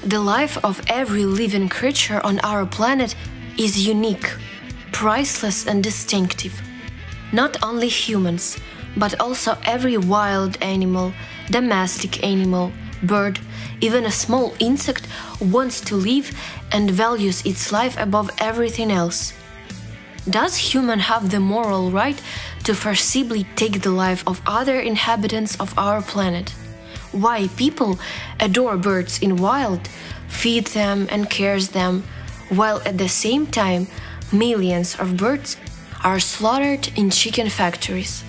The life of every living creature on our planet is unique, priceless and distinctive. Not only humans, but also every wild animal, domestic animal, bird, even a small insect wants to live and values its life above everything else. Does human have the moral right to forcibly take the life of other inhabitants of our planet? Why people adore birds in wild, feed them and cares them, while at the same time millions of birds are slaughtered in chicken factories?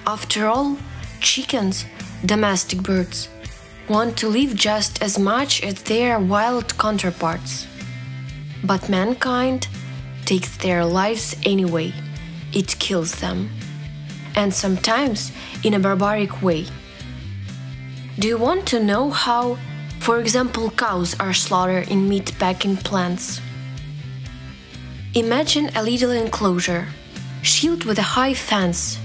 After all, chickens, domestic birds, want to live just as much as their wild counterparts. But mankind takes their lives anyway. It kills them. And sometimes in a barbaric way. Do you want to know how, for example, cows are slaughtered in meat-packing plants? Imagine a little enclosure, shielded with a high fence,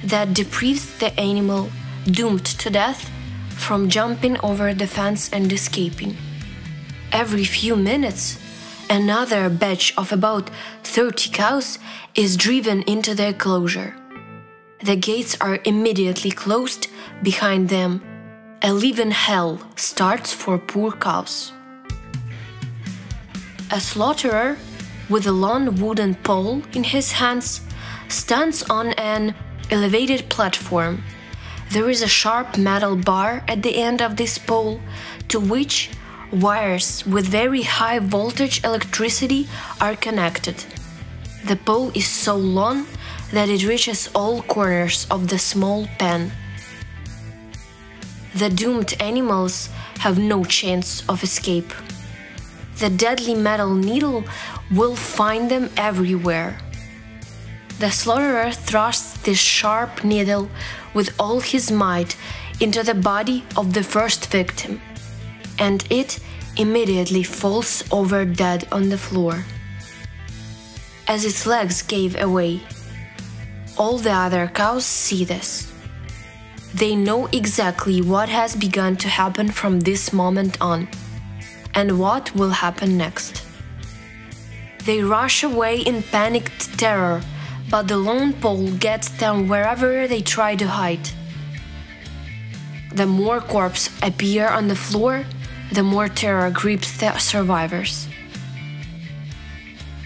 that deprives the animal, doomed to death, from jumping over the fence and escaping. Every few minutes, another batch of about 30 cows is driven into the enclosure. The gates are immediately closed behind them. A living hell starts for poor cows. A slaughterer, with a long wooden pole in his hands, stands on an elevated platform. There is a sharp metal bar at the end of this pole, to which wires with very high voltage electricity are connected. The pole is so long that it reaches all corners of the small pen. The doomed animals have no chance of escape. The deadly metal needle will find them everywhere. The slaughterer thrusts this sharp needle with all his might into the body of the first victim, and it immediately falls over dead on the floor. As its legs gave away, all the other cows see this. They know exactly what has begun to happen from this moment on, and what will happen next. They rush away in panicked terror, but the lone pole gets them wherever they try to hide. The more corpses appear on the floor, the more terror grips the survivors.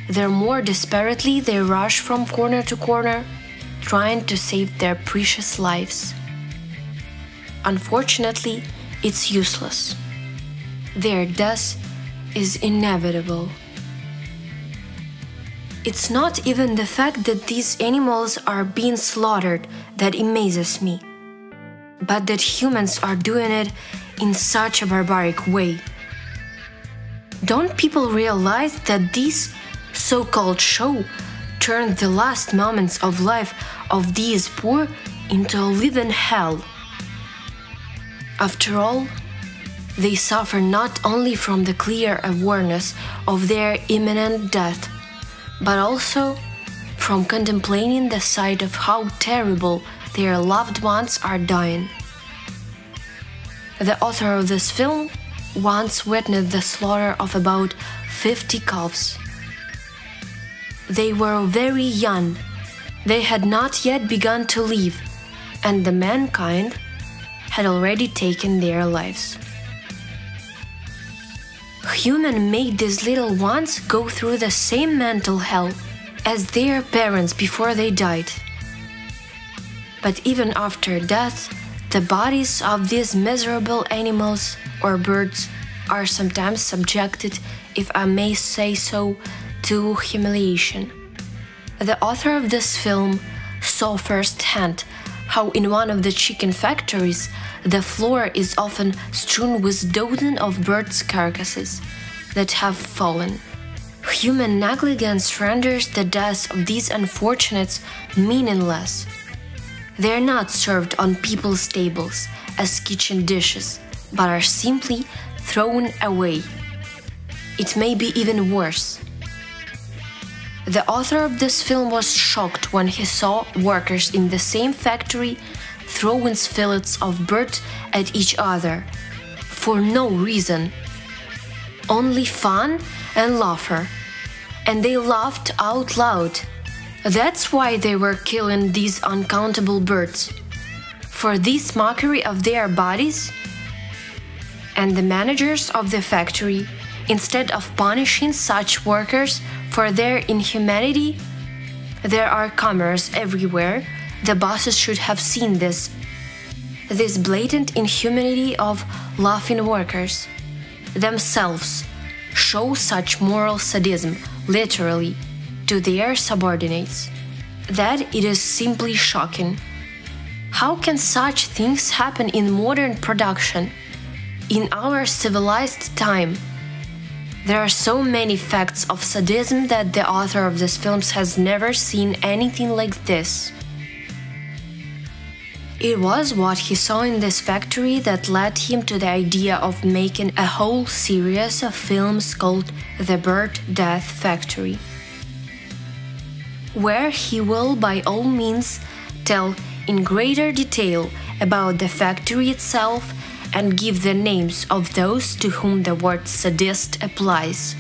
The more desperately they rush from corner to corner, trying to save their precious lives. Unfortunately, it's useless. Their death is inevitable. It's not even the fact that these animals are being slaughtered that amazes me, but that humans are doing it in such a barbaric way. Don't people realize that this so-called show turned the last moments of life of these poor into a living hell? After all, they suffer not only from the clear awareness of their imminent death, but also from contemplating the sight of how terrible their loved ones are dying. The author of this film once witnessed the slaughter of about 50 calves. They were very young, they had not yet begun to live, and the mankind had already taken their lives. Human made these little ones go through the same mental hell as their parents before they died. But even after death, the bodies of these miserable animals or birds are sometimes subjected, if I may say so, to humiliation. The author of this film saw firsthand how in one of the chicken factories the floor is often strewn with dozens of birds' carcasses that have fallen. Human negligence renders the deaths of these unfortunates meaningless. They are not served on people's tables as kitchen dishes, but are simply thrown away. It may be even worse. The author of this film was shocked when he saw workers in the same factory throwing fillets of birds at each other for no reason. only fun and laughter. And they laughed out loud. That's why they were killing these uncountable birds. For this mockery of their bodies. And the managers of the factory, instead of punishing such workers for their inhumanity, there are cameras everywhere. The bosses should have seen this. This blatant inhumanity of laughing workers themselves show such moral sadism, literally, to their subordinates, that it is simply shocking. How can such things happen in modern production, in our civilized time? There are so many facts of sadism that the author of these films has never seen anything like this. It was what he saw in this factory that led him to the idea of making a whole series of films called The Bird Death Factory, where he will by all means tell in greater detail about the factory itself and give the names of those to whom the word sadist applies.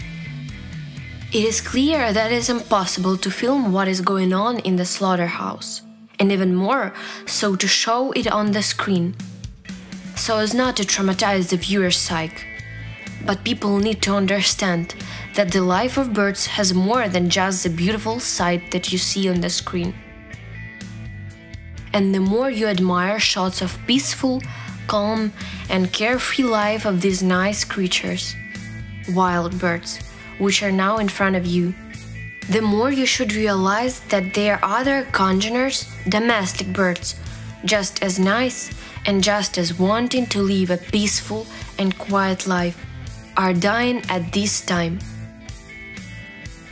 It is clear that it is impossible to film what is going on in the slaughterhouse, and even more so to show it on the screen, so as not to traumatize the viewer's psyche. But people need to understand that the life of birds has more than just the beautiful sight that you see on the screen. And the more you admire shots of peaceful, calm and carefree life of these nice creatures, wild birds, which are now in front of you, the more you should realize that their other congeners, domestic birds, just as nice and just as wanting to live a peaceful and quiet life, are dying at this time.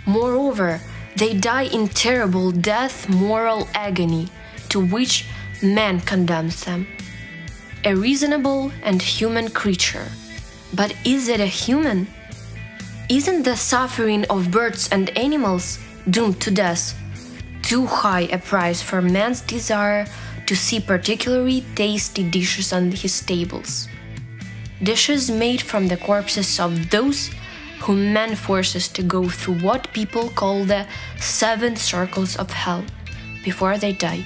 Moreover, they die in terrible death, moral agony, to which man condemns them. A reasonable and human creature. But is it a human? Isn't the suffering of birds and animals doomed to death too high a price for man's desire to see particularly tasty dishes on his tables? Dishes made from the corpses of those whom man forces to go through what people call the 7 circles of hell before they die.